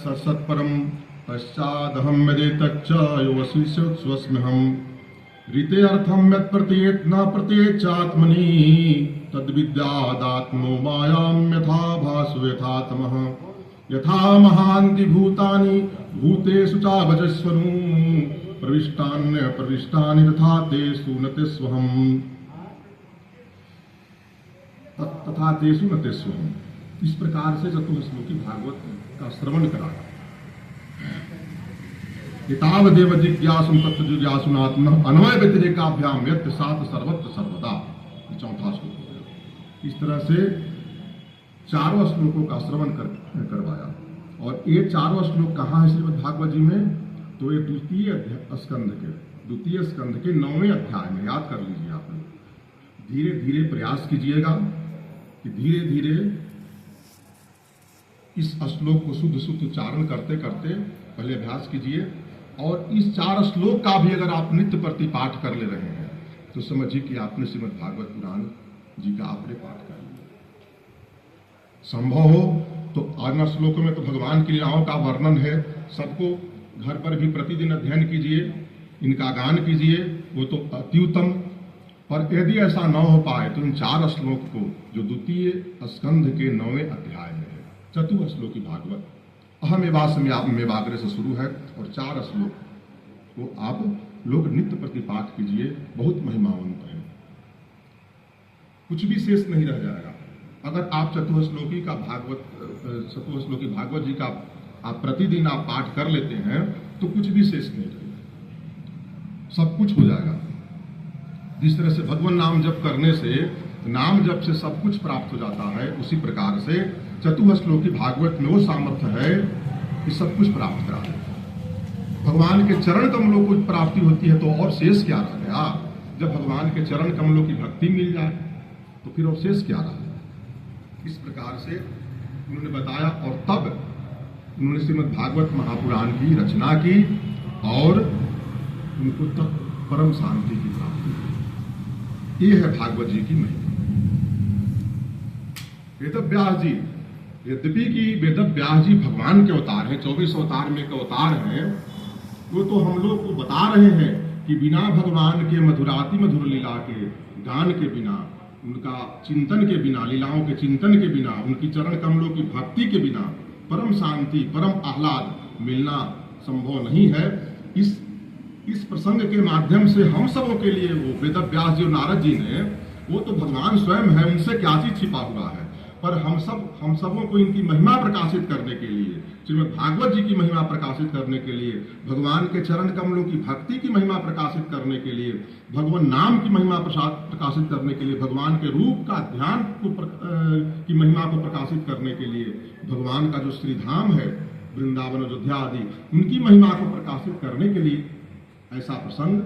सत्सत्परम पश्चादहम यदेतच्च योऽवशिष्योत्स्वस्म्यहम् ऋते अर्थम यत् प्रतीयेत् न प्रतीयेत् चात्मनि तद्विद्यादात्मो मायां यथा भासु यथा तमः यथा महान्ति भूतानि भूतेषु चावचस्वनु प्रविष्टान्य प्रविष्टानि तथा तेषु न तेष्वहम् तथा तेषु न तेष्वहम्। इस प्रकार से चतुर्श्लोकी भागवत का श्रवण कराया। एतावदेव जिज्ञासुं तत्र जिज्ञासुनात्मनः अन्वय व्यतिरेकाभ्याम यत् सात सर्वत्र सर्वदा। चौथा श्लोक। इस तरह से चारों श्लोकों का श्रवण करवाया। और ये चारों श्लोक कहाँ है श्रीमद् भागवत जी में? तो ये द्वितीय स्कंध के 9वें अध्याय में। याद कर लीजिए आप लोग। धीरे धीरे प्रयास कीजिएगा कि धीरे धीरे इस श्लोक को शुद्ध शुद्ध उच्चारण करते करते पहले अभ्यास कीजिए। और इस 4 श्लोक का भी अगर आप नित्य प्रति पाठ कर ले रहे हैं तो समझिए कि आपने श्रीमद् भागवत पुराण जी का आपने पाठ कर लिया। संभव हो तो अन्य श्लोकों में तो भगवान की लीलाओं का वर्णन है। सबको घर पर भी प्रतिदिन अध्ययन कीजिए, इनका गान कीजिए, वो तो अति उत्तम। पर यदि ऐसा न हो पाए तो इन 4 श्लोक को जो द्वितीय स्कंध के 9वें अध्याय में है, चतुश्लोकी भागवत अहमेवास्म्याहमेवाग्रे से शुरू है और 4 श्लोक को आप लोग नित्य प्रति पाठ कीजिए। बहुत महिमावंत है, कुछ भी शेष नहीं रह जाएगा। अगर आप चतुश्लोकी भागवत जी का आप प्रतिदिन आप पाठ कर लेते हैं तो कुछ भी शेष नहीं रहेगा, सब कुछ हो जाएगा। जिस तरह से भगवान नाम जप करने से, नाम जप से सब कुछ प्राप्त हो जाता है, उसी प्रकार से चतुश्लोकी भागवत में वो सामर्थ्य है कि सब कुछ प्राप्त करा देता है। भगवान के चरण कमलों को प्राप्ति होती है तो और शेष क्या रह गया? जब भगवान के चरण कमलों की भक्ति मिल जाए तो फिर और शेष क्या रह गया? इस प्रकार से उन्होंने बताया। और तब उन्होंने श्रीमद् भागवत महापुराण की रचना की और उनको तब परम शांति की प्राप्ति हुई। ये है भागवत जी की महिमा। वेदव्यास जी, यद्यपि कि वेदव्यास जी भगवान के अवतार हैं, 24 अवतार में एक अवतार हैं, वो तो हम लोग को बता रहे हैं कि बिना भगवान के मधुराति मधुर लीला के गान के बिना, उनका चिंतन के बिना, लीलाओं के चिंतन के बिना, उनकी चरण कमलों की भक्ति के बिना परम शांति, परम आह्लाद मिलना संभव नहीं है। इस प्रसंग के माध्यम से हम सबों के लिए वो वेदव्यास जी और नारद जी ने, वो तो भगवान स्वयं है, उनसे क्या चीज छिपा हुआ है। पर हम सबों को इनकी महिमा प्रकाशित करने के लिए, श्रीमद् भागवत जी की महिमा प्रकाशित करने के लिए, भगवान के चरण कमलों की भक्ति की महिमा प्रकाशित करने के लिए, भगवान नाम की महिमा प्रकाशित करने के लिए, भगवान के रूप का ध्यान की महिमा को प्रकाशित करने के लिए, भगवान का जो श्रीधाम है वृंदावन अयोध्या आदि, उनकी महिमा को प्रकाशित करने के लिए ऐसा प्रसंग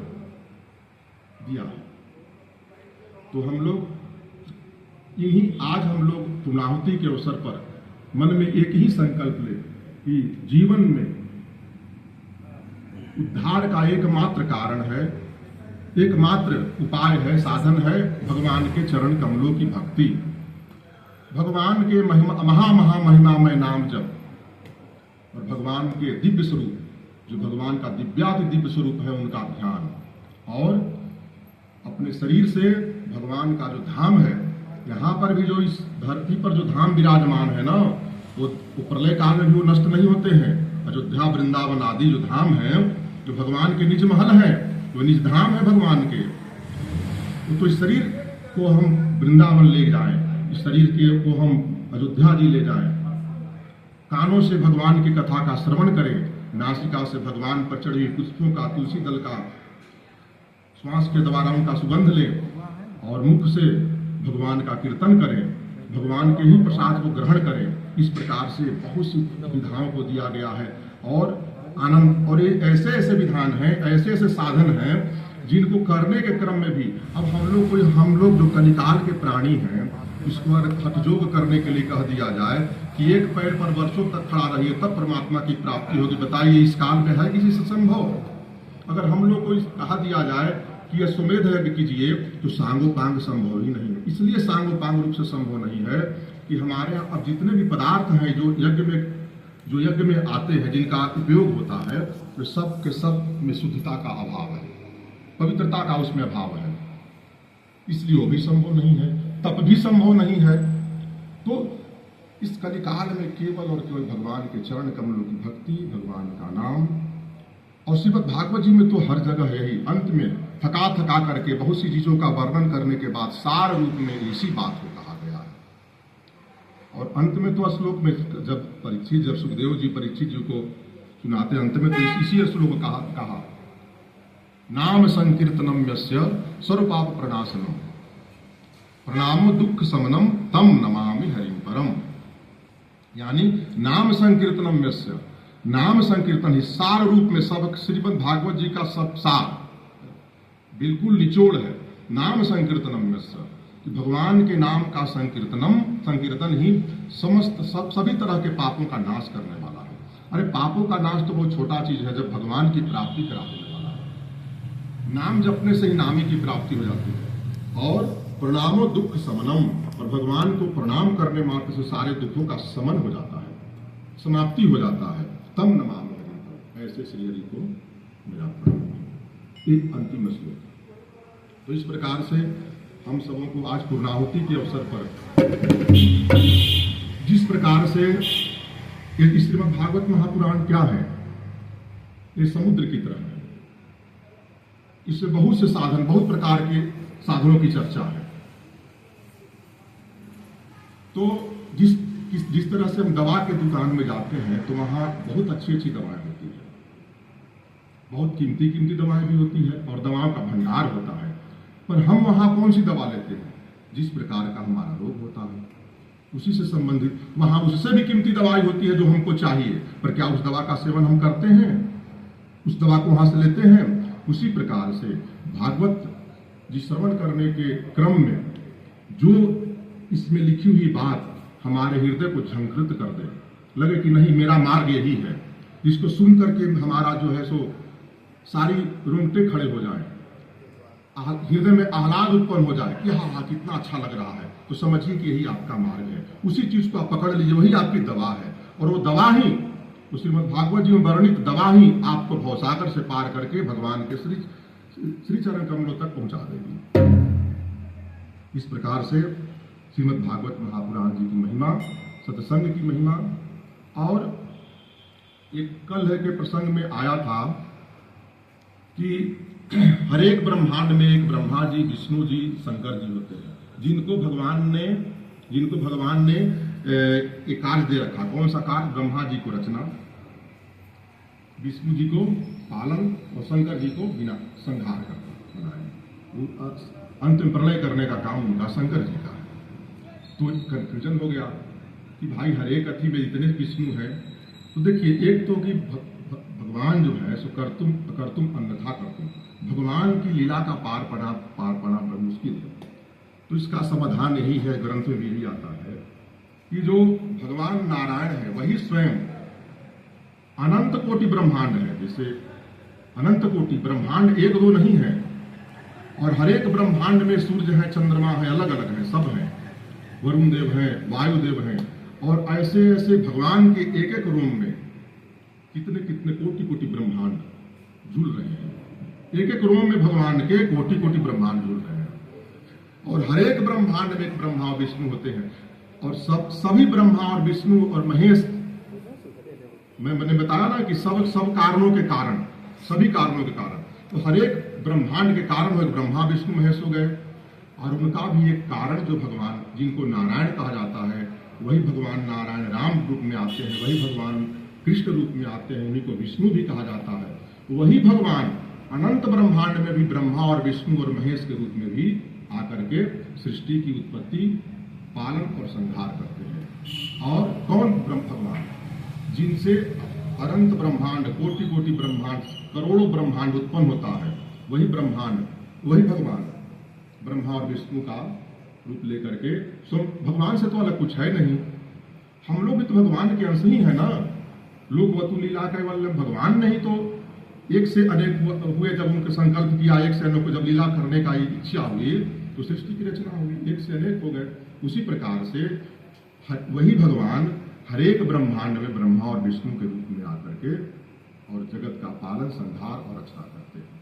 दिया है। तो हम लोग आज हम लोग पूर्णाहुति के अवसर पर मन में एक ही संकल्प ले कि जीवन में उद्धार का एकमात्र कारण है, एकमात्र उपाय है, साधन है भगवान के चरण कमलों की भक्ति, भगवान के महिमामय नाम जप और भगवान के दिव्य स्वरूप, जो भगवान का दिव्याति दिव्य स्वरूप है, उनका ध्यान। और अपने शरीर से भगवान का जो धाम है, यहाँ पर भी जो इस धरती पर जो धाम विराजमान है ना, वो प्रलय काल में भी वो नष्ट नहीं होते हैं। अयोध्या वृंदावन आदि जो धाम है, जो भगवान के निज महल है, वो निज धाम है भगवान के। तो इस शरीर को हम वृंदावन ले जाएं, इस शरीर को हम अयोध्या जी ले जाएं, कानों से भगवान की कथा का श्रवण करें, नासिका से भगवान पर चढ़ी पुष्पों का, तुलसी दल का, श्वास के द्वारा उनका सुगंध लें और मुख से भगवान का कीर्तन करें, भगवान के ही प्रसाद को ग्रहण करें। इस प्रकार से बहुत सी विधाओं को दिया गया है और आनंद। और ये ऐसे ऐसे विधान हैं, ऐसे ऐसे साधन हैं जिनको करने के क्रम में भी अब हम लोग जो कलिकाल के प्राणी हैं, उसको हठयोग करने के लिए कह दिया जाए कि एक पैर पर वर्षों तक खड़ा रहिए तब परमात्मा की प्राप्ति होगी। बताइए इस काल में है किसी से संभव? अगर हम लोग को कहा दिया जाए कि अश्वमेध यज्ञ कीजिए तो सांगोपांग संभव ही नहीं है। इसलिए सांगोपांग रूप से संभव नहीं है कि हमारे यहाँ अब जितने भी पदार्थ हैं जो यज्ञ में जो यज्ञ में आते हैं, जिनका उपयोग होता है, तो सब के सब में शुद्धता का अभाव है, पवित्रता का उसमें अभाव है, इसलिए वो भी संभव नहीं है, तप भी संभव नहीं है। तो इस कलिकाल में केवल और केवल भगवान के चरण कमलों की भक्ति, भगवान का नाम, और श्रीमद् भागवत जी में तो हर जगह है ही। अंत में थका थका करके बहुत सी चीजों का वर्णन करने के बाद सार रूप में इसी बात को कहा गया है। और अंत में तो श्लोक में जब सुखदेव जी परीक्षित जी को सुनाते, अंत में तो इसी श्लोक कहा नाम संकीर्तनम यस्य सर्वपाप प्रणाशनम प्रणामो दुख समनम तम नमामि हरिम परम। यानी नाम संकीर्तनम यस्य, नाम संकीर्तन ही सार रूप में सब श्रीमद् भागवत जी का सब सार बिल्कुल निचोड़ है। नाम संकीर्तनम यस्य, कि भगवान के नाम का संकीर्तन ही समस्त सभी तरह के पापों का नाश करने वाला है। अरे पापों का नाश तो बहुत छोटा चीज है जब भगवान की प्राप्ति करा देने वाला है। नाम जपने से ही नामी की प्राप्ति हो जाती है। और प्रणामो दुख समनम, और भगवान को प्रणाम करने मात्र से सारे दुखों का समन हो जाता है, समाप्ति हो जाता है। तम नमामि हरिम, ऐसे श्री हरि को मेरा प्रणाम। ये अंतिम श्लोक। तो इस प्रकार से हम सबों को आज पूर्णाहुति के अवसर पर जिस प्रकार से ये श्रीमद् भागवत महापुराण क्या है, ये समुद्र की तरह है। इसमें बहुत से साधन, बहुत प्रकार के साधनों की चर्चा है। तो जिस तरह से हम दवा के दुकान में जाते हैं तो वहां बहुत अच्छी अच्छी दवाएं होती है, बहुत कीमती दवाएं भी होती है और दवाओं का भंडार होता है। पर हम वहां कौन सी दवा लेते हैं? जिस प्रकार का हमारा रोग होता है उसी से संबंधित वहां उससे भी कीमती दवाई होती है जो हमको चाहिए, पर क्या उस दवा का सेवन हम करते हैं? उस दवा को वहां से लेते हैं। उसी प्रकार से भागवत जी श्रवण करने के क्रम में जो इसमें लिखी हुई बात हमारे हृदय को झंकृत कर दे, लगे कि नहीं मेरा मार्ग यही है, जिसको सुन करके हमारा जो है सो सारी रोंगटे खड़े हो जाए, हृदय में आह्लाद उत्पन्न हो जाए कि हाँ कितना अच्छा लग रहा है, तो समझिए कि यही आपका मार्ग है। उसी चीज को आप पकड़ लीजिए, वही आपकी दवा है। और वो दवा ही, उस श्रीमद् भागवत जी में वर्णित दवा ही आपको भवसागर से पार करके भगवान के श्री चरण कमलों तक पहुंचा देगी। इस प्रकार से श्रीमद् भागवत महापुराण जी की महिमा, सत्संग की महिमा। और एक कल है के प्रसंग में आया था कि हर एक ब्रह्मांड में एक ब्रह्मा जी, विष्णु जी, शंकर जी होते हैं, जिनको भगवान ने एक कार्य दे रखा। कौन सा कार्य? ब्रह्मा जी को रचना, विष्णु जी को पालन और शंकर जी को बिना संहार करना बनाया। अंत में प्रलय करने का काम उनका शंकर जी का है। तो कंफ्यूजन हो गया कि भाई हर एक अथी में इतने विष्णु है, तो देखिए एक तो कि भगवान जो है सो कर्तुम अकर्तुम अन्यथा कर्तुम, भगवान की लीला का पार पाना बड़ा मुश्किल है। तो इसका समाधान यही है, ग्रंथ में यही आता है कि जो भगवान नारायण है वही स्वयं अनंत कोटि ब्रह्मांड है। जैसे अनंत कोटि ब्रह्मांड एक दो नहीं है, और हर एक ब्रह्मांड में सूर्य है, चंद्रमा है, अलग अलग है, सब है, वरुण देव है, वायुदेव है, और ऐसे ऐसे भगवान के एक एक रूम में कितने कितने कोटि कोटि ब्रह्मांड जुड़ रहे हैं। एक एक रोम में भगवान के कोटि कोटि ब्रह्मांड जुड़ रहे हैं, और हर एक ब्रह्मांड में एक ब्रह्मा और विष्णु होते हैं। और सभी ब्रह्मा और विष्णु और महेश, मैंने बताया ना कि सब कारणों के कारण, सभी कारणों के कारण, तो हर एक ब्रह्मांड के कारण वो ब्रह्मा विष्णु महेश हो गए। और उनका भी एक कारण जो भगवान, जिनको नारायण कहा जाता है, वही भगवान नारायण राम रूप में आते हैं, वही भगवान कृष्ण रूप में आते हैं, उन्हीं को विष्णु भी कहा जाता है। वही भगवान अनंत ब्रह्मांड में भी ब्रह्मा और विष्णु और महेश के रूप में भी आकर के सृष्टि की उत्पत्ति, पालन और संहार करते हैं। और कौन भगवान? जिनसे अनंत ब्रह्मांड, कोटि कोटि ब्रह्मांड, करोड़ों ब्रह्मांड उत्पन्न होता है, वही ब्रह्मांड, वही भगवान ब्रह्मा और विष्णु का रूप लेकर के, सो भगवान से तो अलग कुछ है नहीं। हम लोग भी तो भगवान के अंश ही है ना। लोग वतु लीला के वाले भगवान नहीं तो एक से अनेक हुए, जब उनके संकल्प किया, एक से अनेक को जब लीला करने का इच्छा हुई तो सृष्टि की रचना हुई, एक से अनेक हो गए। उसी प्रकार से वही भगवान हर एक ब्रह्मांड में ब्रह्मा और विष्णु के रूप में आकर के और जगत का पालन, संहार और रक्षा करते हैं।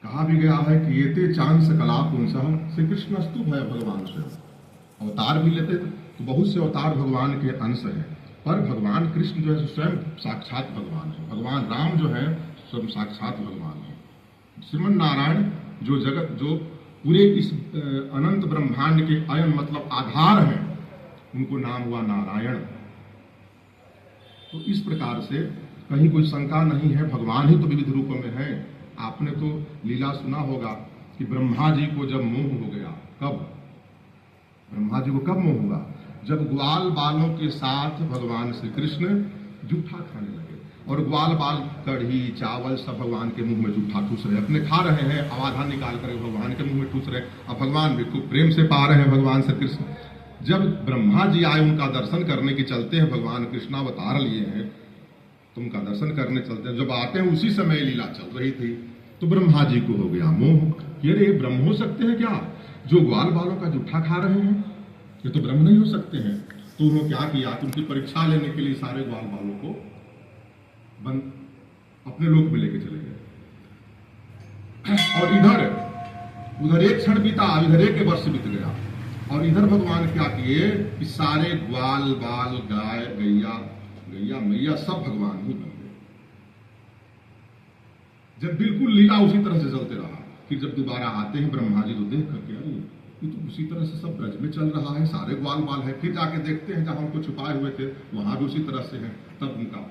कहा भी गया है कि ये ते चांस कला पुंसः श्री कृष्ण अस्तु भय भगवान स्वयं। अवतार भी लेते तो बहुत से अवतार भगवान के अंश हैं, पर भगवान कृष्ण जो है स्वयं साक्षात भगवान है। भगवान राम जो है स्वयं साक्षात भगवान है। श्रीमन नारायण जो जगत, जो पूरे इस अनंत ब्रह्मांड के अयन मतलब आधार हैं, उनको नाम हुआ नारायण। तो इस प्रकार से कहीं कोई शंका नहीं है, भगवान ही तो विविध रूपों में है। आपने तो लीला सुना होगा कि ब्रह्मा जी को जब मोह हो गया, कब ब्रह्मा जी को कब मोह हुआ? जब ग्वाल बालों के साथ भगवान श्री कृष्ण जूठा खाने लगे, और ग्वाल बाल कढ़ी चावल सब भगवान के मुंह में जूठा ठूस रहे, अपने खा रहे हैं, आवाधा निकाल कर भगवान के मुंह में ठूस रहे, अब भगवान भी खूब प्रेम से पा रहे हैं भगवान श्री कृष्ण। जब ब्रह्मा जी आए, उनका दर्शन करने के चलते हैं, भगवान कृष्णावतार लिए हैं, तो उनका दर्शन करने चलते हैं, जब आते हैं उसी समय लीला चल रही थी, तो ब्रह्मा जी को हो गया मोह कि अरे ब्रह्म हो सकते हैं क्या, जो ग्वाल बालों का जूठा खा रहे हैं, ये तो ब्रह्म नहीं हो सकते हैं। तो उन्होंने क्या किया कि उनकी परीक्षा लेने के लिए सारे ग्वाल बालों को बंद अपने लोक में लेके चले गए, और उधर एक क्षण बीता, इधर एक वर्ष बीत गया, और इधर भगवान क्या किए कि सारे ग्वाल बाल गाय गैया मैया सब भगवान ही बन गए। जब बिल्कुल लीला उसी तरह से चलते रहा, फिर जब दोबारा आते हैं ब्रह्मा जी तो देख करके अरे ये तो उसी तरह से सब ब्रज में चल रहा है, सारे ग्वाल बाल है। फिर जाके देखते हैं जहां उनको छुपाए हुए थे वहां भी उसी तरह से है। तब उनका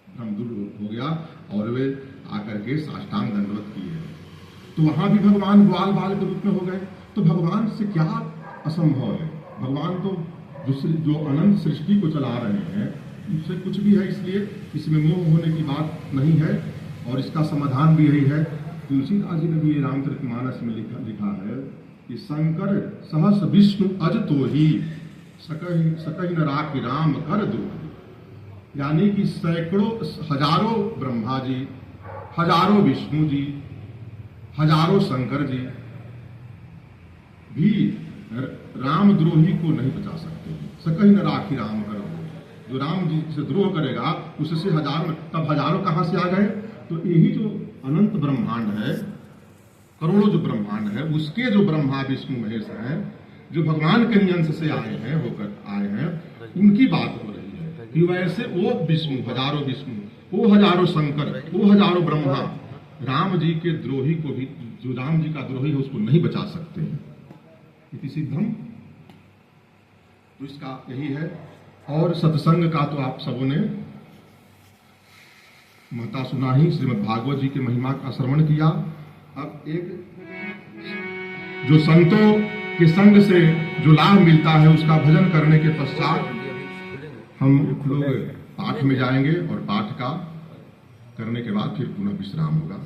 भ्रम दूर हो गया और वे आकर के साष्टांग दंडवत किए, तो वहां भी भगवान ग्वाल बाल के रूप में हो गए। तो भगवान से क्या असंभव है? भगवान तो जो अनंत सृष्टि को चला रहे हैं, उससे कुछ भी है, इसलिए इसमें मोह होने की बात नहीं है। और इसका समाधान भी यही है, तुलसीदास जी ने भी रामचरितमानस में लिखा है कि शंकर सहस विष्णु अज तो ही सकहि न राखि राम कर द्रोही। यानी कि सैकड़ों हजारों ब्रह्मा जी, हजारों विष्णु जी, हजारों शंकर जी भी रामद्रोही को नहीं बचा सकते। सकहि न राखि राम कर द्रोही। जो राम जी से द्रोह करेगा उससे हजारों, तब हजारों कहां से आ गए? तो यही जो अनंत ब्रह्मांड है, करोड़ों जो ब्रह्मांड है, उसके जो ब्रह्मा विष्णु महेश हैं, जो भगवान के अंश से आए हैं, उनकी बात हो रही है कि वैसे वो विष्णु, हजारों विष्णु, वो हजारों शंकर, वो हजारों ब्रह्मा राम जी के द्रोही को भी, जो राम जी का द्रोही है उसको नहीं बचा सकते हैं। इति सिद्धम। तो इसका यही है। और सत्संग का तो आप सबों ने महता सुना ही, श्रीमद् भागवत जी के महिमा का श्रवण किया। अब एक जो संतों के संग से जो लाभ मिलता है, उसका भजन करने के पश्चात हम लोग पाठ में जाएंगे, और पाठ का करने के बाद फिर पुनः विश्राम होगा।